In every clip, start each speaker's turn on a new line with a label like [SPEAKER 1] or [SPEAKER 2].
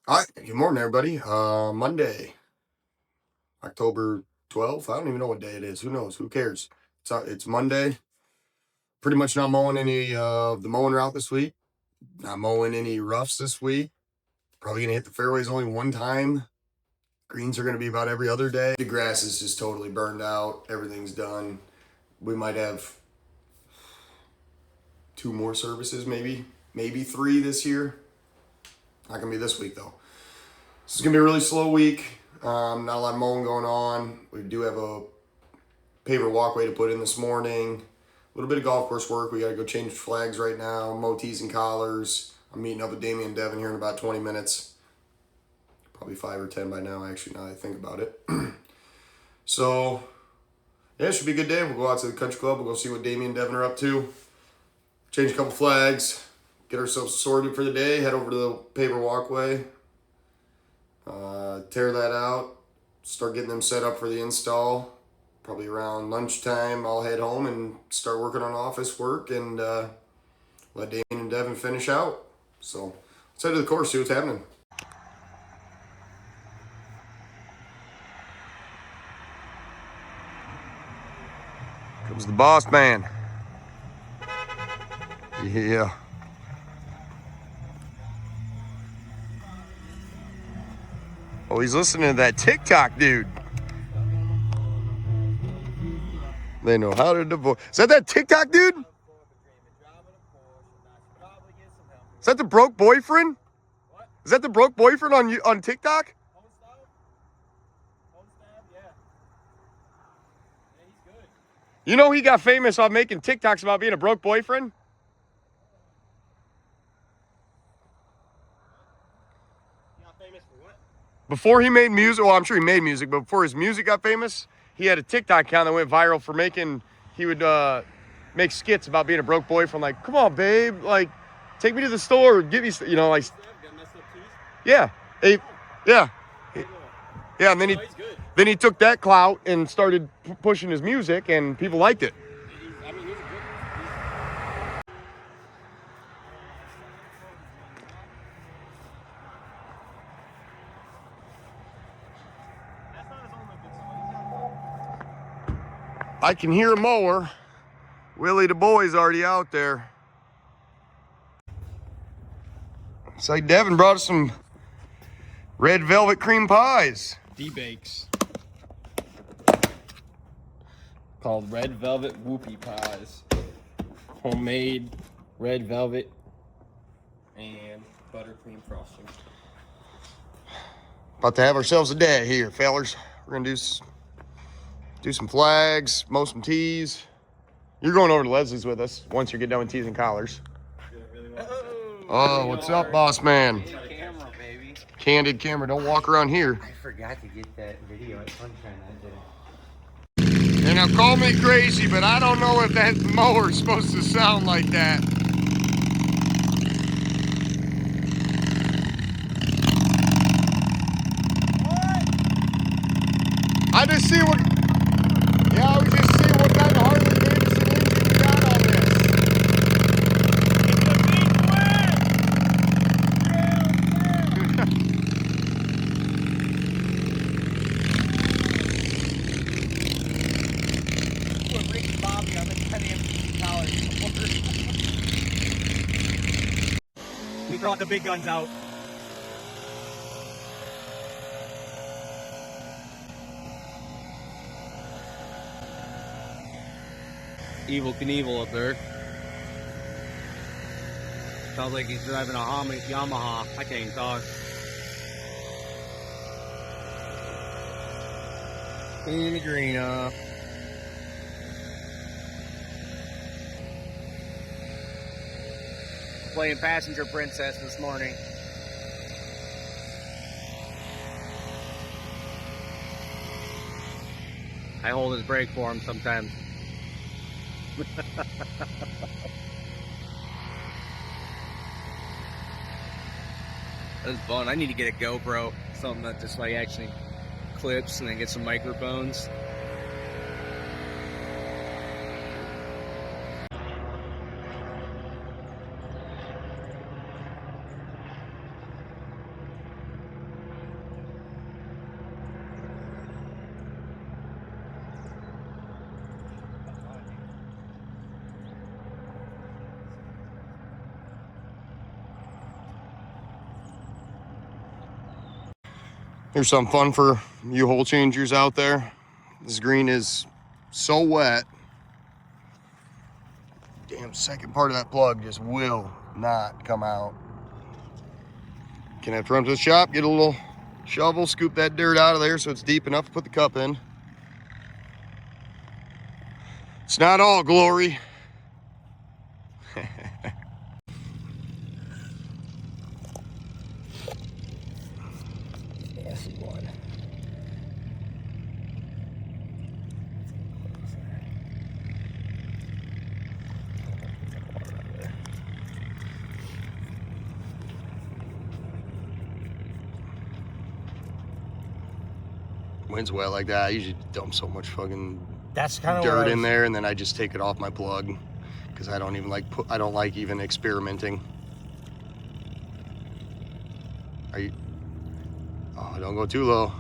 [SPEAKER 1] All right, good morning, everybody. Monday, October 12th. I don't even know what day it is. Who knows? Who cares? It's Monday. Pretty much not mowing any of the mowing route this week. Not mowing any roughs this week. Probably going to hit the fairways only one time. Greens are going to be about every other day. The grass is just totally burned out. Everything's done. We might have 2 more services, maybe 3 this year. Not going to be this week, though. This is going to be a really slow week. Not a lot of mowing going on. We do have a paver walkway to put in this morning. A little bit of golf course work. We got to go change flags right now, mow tees and collars. I'm meeting up with Damien and Devon here in about 20 minutes. Probably 5 or 10 by now, actually, now that I think about it. So, yeah, it should be a good day. We'll go out to the country club. We'll go see what Damien and Devon are up to. Change a couple flags. Get ourselves sorted for the day. Head over to the paver walkway. Tear that out. Start getting them set up for the install. Probably around lunchtime, I'll head home and start working on office work and let Damien and Devon finish out. So let's head to the course, see what's happening. Comes the boss man. Yeah. Oh, he's listening to that TikTok dude. They know how to divorce. Is that TikTok dude? Is that the broke boyfriend? What? Is that the broke boyfriend on TikTok? You know he got famous on making TikToks about being a broke boyfriend? He got famous for what? Before he made music, well, I'm sure he made music, but before his music got famous, he had a TikTok account that went viral for he would make skits about being a broke boyfriend, like, come on, babe, like, take me to the store, get me, like, yeah, yeah, yeah, and then he took that clout and started pushing his music, and people liked it. I can hear a mower. Willy the boy's already out there. It's like Devin brought us some red velvet cream pies.
[SPEAKER 2] D-bakes. Called red velvet whoopie pies. Homemade red velvet and buttercream frosting.
[SPEAKER 1] About to have ourselves a day here, fellers. We're gonna do some flags, mow some tees. You're going over to Leslie's with us once you get done with tees and collars. Oh, what's up, boss man?
[SPEAKER 3] Camera, baby.
[SPEAKER 1] Candid camera, don't walk around here.
[SPEAKER 3] I forgot to get that video at Sunshine. I did it.
[SPEAKER 1] And now call me crazy, but I don't know if that mower is supposed to sound like that. I just see what. Yeah, I was just seeing what kind of Harley Davidson engine you got on this.
[SPEAKER 3] Put Ricky Bobby on the Damien collars. We brought the big guns out.
[SPEAKER 2] Evil Knievel up there. Sounds like he's driving a Yamaha. I can't even talk. Cleaning the green up.
[SPEAKER 3] Playing Passenger Princess this morning.
[SPEAKER 2] I hold his brake for him sometimes. That's fun. I need to get a GoPro, something that just like actually clips, and then get some microphones.
[SPEAKER 1] Here's some fun for you hole changers out there. This green is so wet. Damn, second part of that plug just will not come out. Gonna have to run to the shop, get a little shovel, scoop that dirt out of there so it's deep enough to put the cup in. It's not all glory. Wind's wet like that, I usually dump so much fucking
[SPEAKER 3] That's kind of
[SPEAKER 1] dirt in there, and then I just take it off my plug because I don't even like I don't like even experimenting. Are you? Oh, don't go too low.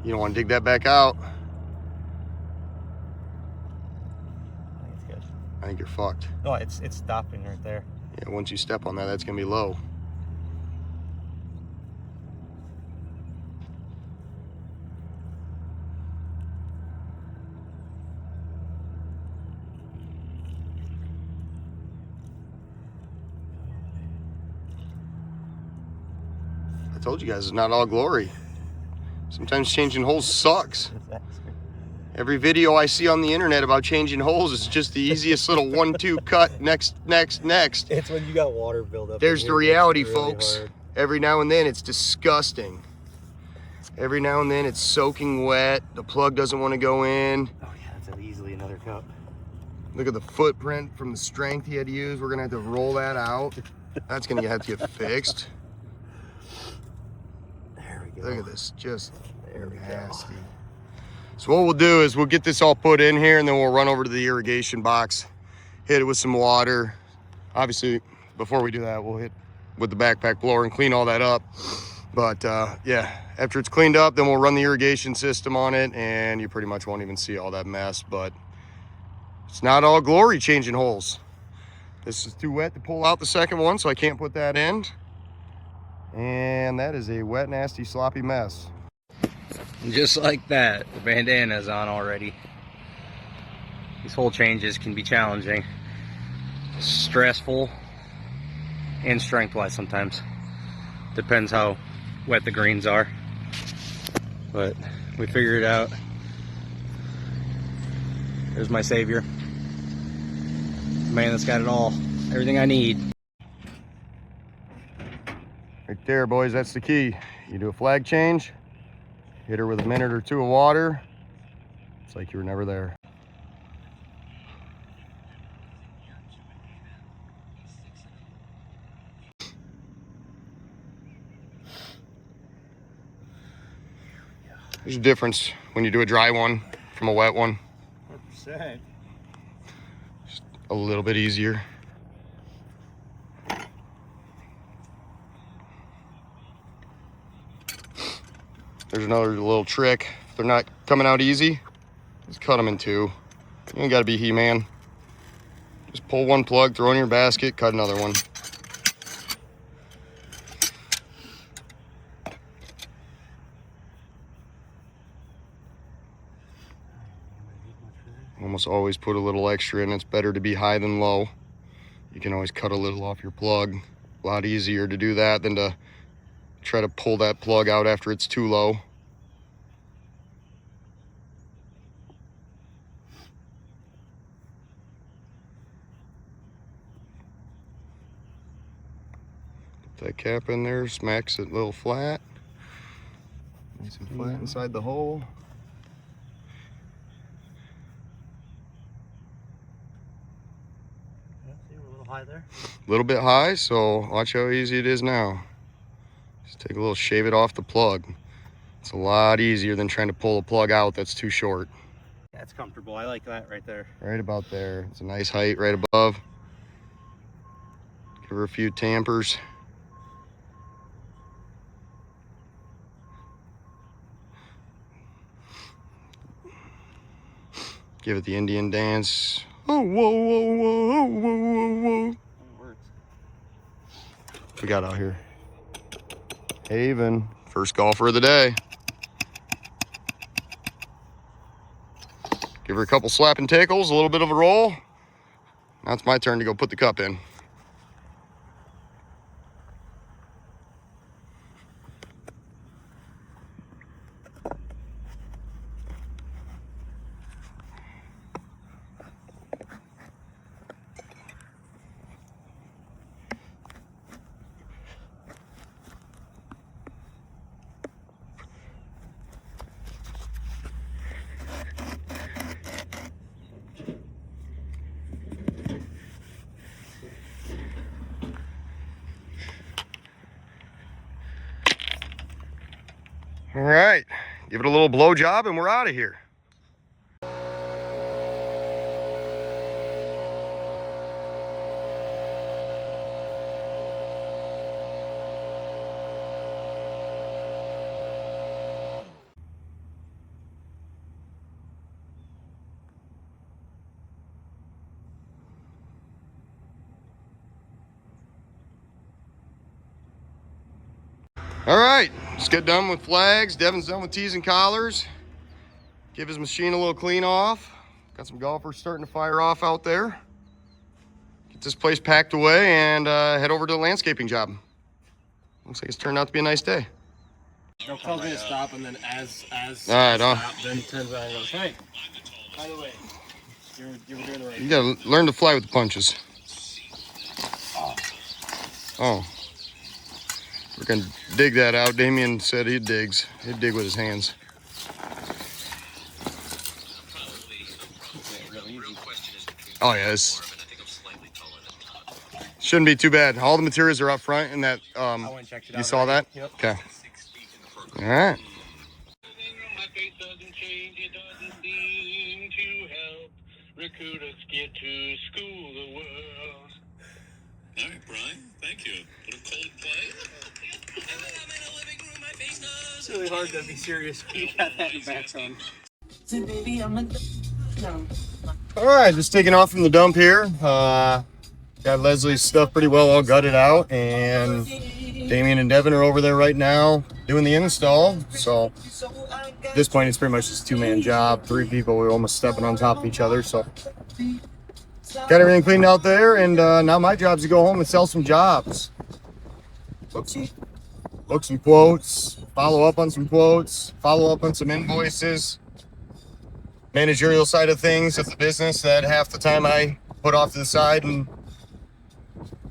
[SPEAKER 1] You don't want to dig that back out.
[SPEAKER 3] I think it's good.
[SPEAKER 1] I think you're fucked.
[SPEAKER 3] No, it's stopping right there.
[SPEAKER 1] Yeah, once you step on that, that's gonna be low. I told you guys it's not all glory. Sometimes changing holes sucks. Every video I see on the internet about changing holes is just the easiest little 1-2 cut, next.
[SPEAKER 3] It's when you got water buildup.
[SPEAKER 1] There's the reality,
[SPEAKER 3] really
[SPEAKER 1] folks.
[SPEAKER 3] hard.
[SPEAKER 1] Every now and then it's disgusting. Every now and then it's soaking wet. The plug doesn't want to go in.
[SPEAKER 3] Oh yeah, that's easily another cup.
[SPEAKER 1] Look at the footprint from the strength he had to use. We're gonna have to roll that out. That's gonna have to get fixed.
[SPEAKER 3] There we go.
[SPEAKER 1] Look at this, just
[SPEAKER 3] There we
[SPEAKER 1] nasty. So what we'll do is we'll get this all put in here and then we'll run over to the irrigation box, hit it with some water. Obviously, before we do that, we'll hit with the backpack blower and clean all that up. But yeah, after it's cleaned up, then we'll run the irrigation system on it and you pretty much won't even see all that mess. But it's not all glory changing holes. This is too wet to pull out the second one, so I can't put that in. And that is a wet, nasty, sloppy mess.
[SPEAKER 2] Just like that, the bandana's on already. These hole changes can be challenging, stressful, and strength-wise sometimes. Depends how wet the greens are. But we figured it out. There's my savior. The man that's got it all. Everything I need.
[SPEAKER 1] Right there, boys, that's the key. You do a flag change, hit her with a minute or two of water. It's like you were never there. There's a difference when you do a dry one from a wet one.
[SPEAKER 3] 100%.
[SPEAKER 1] Just a little bit easier. There's another little trick. If they're not coming out easy, just cut them in two. You ain't gotta be He-Man. Just pull one plug, throw it in your basket, cut another one. Almost always put a little extra in. It's better to be high than low. You can always cut a little off your plug. A lot easier to do that than to try to pull that plug out after it's too low. Put that cap in there, smacks it a little flat. Nice and flat inside the hole.
[SPEAKER 3] Yeah, see, we're a little high there.
[SPEAKER 1] A little bit high, so watch how easy it is now. Just take a little shave it off the plug. It's a lot easier than trying to pull a plug out that's too short.
[SPEAKER 3] Yeah, it's comfortable. I like that right there.
[SPEAKER 1] Right about there. It's a nice height right above. Give her a few tampers. Give it the Indian dance. Oh, whoa, whoa, whoa, whoa, whoa, whoa.
[SPEAKER 3] It works.
[SPEAKER 1] What we got out here? Haven First golfer of the day. Give her a couple slap and tickles, a little bit of a roll. Now it's my turn to go put the cup in. All right, give it a little blow job and we're out of here. All right, let's get done with flags. Devin's done with tees and collars. Give his machine a little clean off. Got some golfers starting to fire off out there. Get this place packed away and head over to the landscaping job. Looks like it's turned out to be a nice day.
[SPEAKER 4] They'll tell me to stop, and then as
[SPEAKER 1] All right,
[SPEAKER 4] stop, then turns around and goes, "Hey, by the way, you were doing the right."
[SPEAKER 1] You gotta learn to fly with the punches. Oh. We're gonna dig that out. Damien said he digs. He'd dig with his hands. Oh yeah, this shouldn't be too bad. All the materials are up front in that, you saw that?
[SPEAKER 4] Yep.
[SPEAKER 1] Okay. All right.
[SPEAKER 5] Recruiters get to school the world. All right, Brian, thank you. Little Coldplay.
[SPEAKER 4] It's really hard to be serious when you got that in the background.
[SPEAKER 1] All right, just taking off from the dump here. Got Leslie's stuff pretty well all gutted out, and Damien and Devon are over there right now doing the install. So at this point, it's pretty much just a two-man job. 3 people, we're almost stepping on top of each other. So got everything cleaned out there, and now my job is to go home and sell some jobs. Book some quotes, follow up on some quotes, follow up on some invoices. Managerial side of things of the business that half the time I put off to the side, and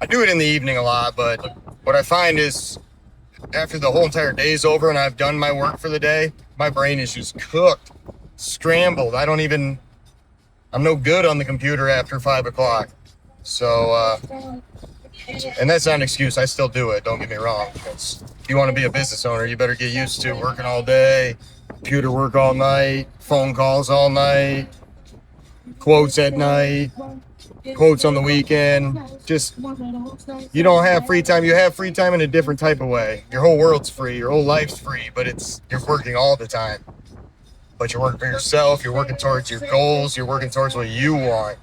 [SPEAKER 1] I do it in the evening a lot, but what I find is after the whole entire day is over and I've done my work for the day, my brain is just cooked, scrambled. I'm no good on the computer after 5 o'clock. So, and that's not an excuse. I still do it. Don't get me wrong. If you want to be a business owner, you better get used to working all day, computer work all night, phone calls all night, quotes at night, quotes on the weekend. Just, you don't have free time. You have free time in a different type of way. Your whole world's free. Your whole life's free, but you're working all the time. But you're working for yourself. You're working towards your goals. You're working towards what you want.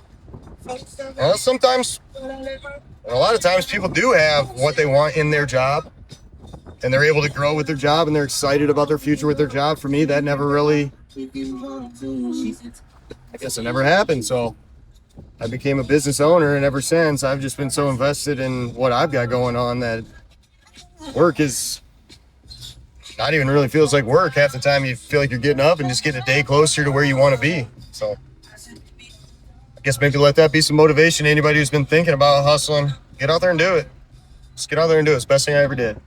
[SPEAKER 1] Well, sometimes, a lot of times people do have what they want in their job, and they're able to grow with their job, and they're excited about their future with their job. For me, that never really, I guess it never happened. So I became a business owner, and ever since I've just been so invested in what I've got going on that work is not even really feels like work. Half the time you feel like you're getting up and just getting a day closer to where you want to be. So I guess maybe let that be some motivation to anybody who's been thinking about hustling. Get out there and do it. Just get out there and do it. It's the best thing I ever did.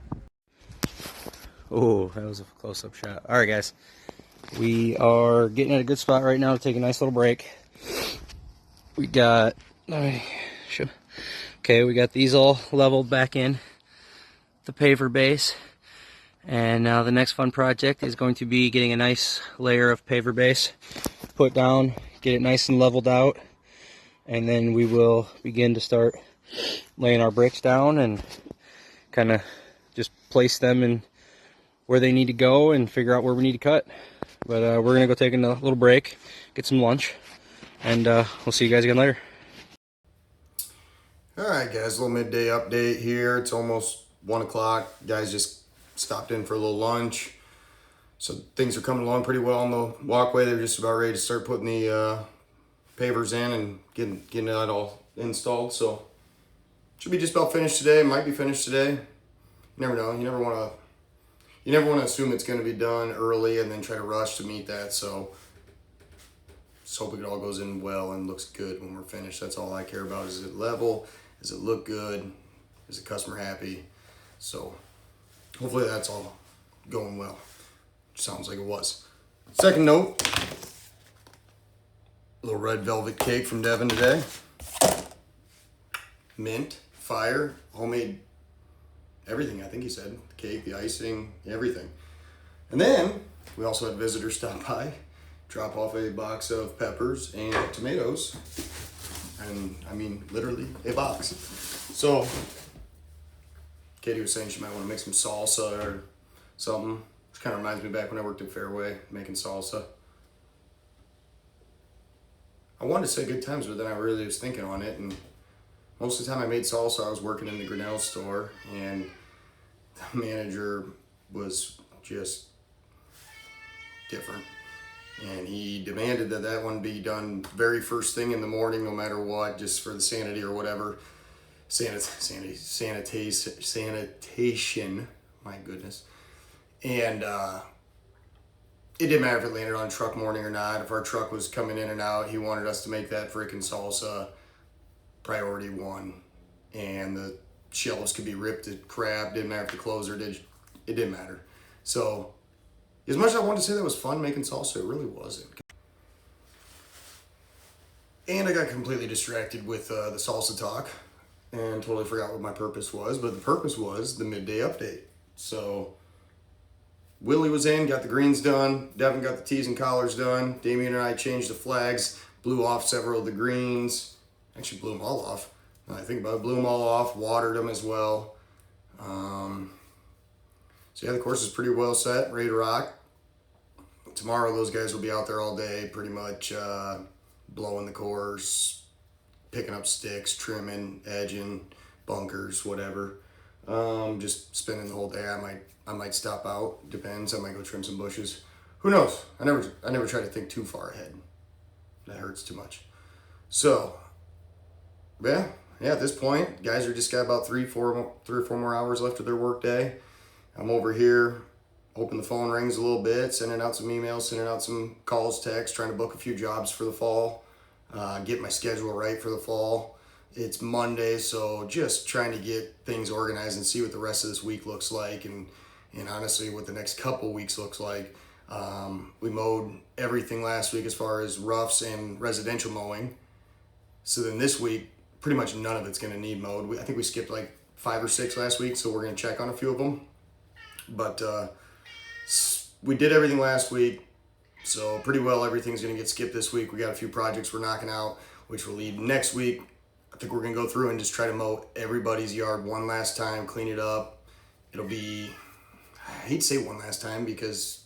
[SPEAKER 2] Oh, that was a close-up shot. All right, guys. We are getting at a good spot right now to take a nice little break. We got, we got these all leveled back in, the paver base. And now the next fun project is going to be getting a nice layer of paver base put down, get it nice and leveled out. And then we will begin to start laying our bricks down and kind of just place them in where they need to go and figure out where we need to cut. But we're going to go take a little break, get some lunch, and we'll see you guys again later.
[SPEAKER 1] All right, guys, a little midday update here. It's almost 1 o'clock. Guys just stopped in for a little lunch. So things are coming along pretty well on the walkway. They're just about ready to start putting the pavers in and getting that all installed. So should be just about finished today. Might be finished today. You never know. You never want to assume it's going to be done early and then try to rush to meet that. So just hope it all goes in well and looks good when we're finished. That's all I care about. Is it level? Does it look good? Is the customer happy? So hopefully that's all going well. Sounds like it was. Second note, little red velvet cake from Devon today. Mint, fire, homemade everything, I think he said. The cake, the icing, everything. And then we also had visitors stop by, drop off a box of peppers and tomatoes. And I mean, literally a box. So Katie was saying she might want to make some salsa or something. Which kind of reminds me back when I worked at Fairway, making salsa. I wanted to say good times, but then I really was thinking on it. And most of the time I made salsa, I was working in the Grinnell store. And the manager was just different. And he demanded that that one be done very first thing in the morning, no matter what, just for the sanity or whatever. Sanitation, my goodness. And it didn't matter if it landed on truck morning or not. If our truck was coming in and out, he wanted us to make that freaking salsa priority one. And the shelves could be ripped to crap. Didn't matter if the closer did. It didn't matter. So as much as I wanted to say that was fun making salsa, it really wasn't. And I got completely distracted with the salsa talk and totally forgot what my purpose was. But the purpose was the midday update. So Willy was in, got the greens done. Devon got the tees and collars done. Damien and I changed the flags, blew off several of the greens. Actually blew them all off. Now I think about it, blew them all off, watered them as well. So yeah, the course is pretty well set, ready to rock. Tomorrow those guys will be out there all day, pretty much blowing the course, picking up sticks, trimming, edging, bunkers, whatever. Just spending the whole day. I might stop out. Depends. I might go trim some bushes. Who knows? I never try to think too far ahead. That hurts too much. So yeah. At this point, guys are just got about 3 or 4 more hours left of their work day. I'm over here, hoping the phone rings a little bit, sending out some emails, sending out some calls, texts, trying to book a few jobs for the fall, get my schedule right for the fall. It's Monday, so just trying to get things organized and see what the rest of this week looks like, and honestly what the next couple weeks looks like. We mowed everything last week as far as roughs and residential mowing. So then this week, pretty much none of it's going to need mowed. I think we skipped like 5 or 6 last week, so we're going to check on a few of them. But we did everything last week, so pretty well everything's going to get skipped this week. We got a few projects we're knocking out, which will lead next week. I think we're going to go through and just try to mow everybody's yard one last time, clean it up. It'll be, I hate to say one last time because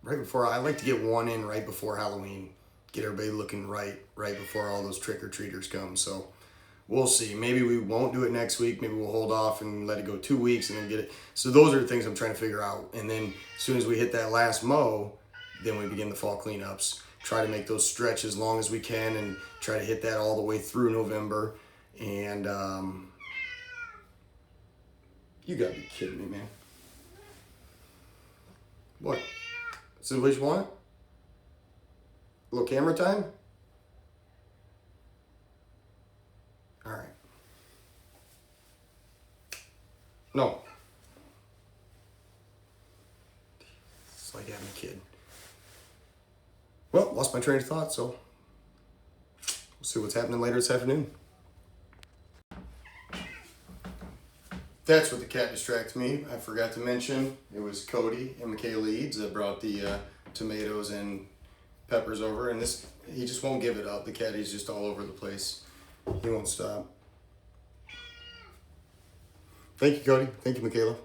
[SPEAKER 1] I like to get one in right before Halloween. Get everybody looking right before all those trick-or-treaters come. So we'll see. Maybe we won't do it next week. Maybe we'll hold off and let it go 2 weeks and then get it. So those are the things I'm trying to figure out. And then as soon as we hit that last mow, then we begin the fall cleanups. Try to make those stretch as long as we can and try to hit that all the way through November. And you gotta be kidding me, man. What? Is this what you want? A little camera time? All right. No. It's like having a kid. Well, lost my train of thought, so we'll see what's happening later this afternoon. That's what the cat distracts me. I forgot to mention it was Cody and Michaela Eads that brought the tomatoes and peppers over, and he just won't give it up. The cat is just all over the place. He won't stop. Thank you, Cody. Thank you, Michaela.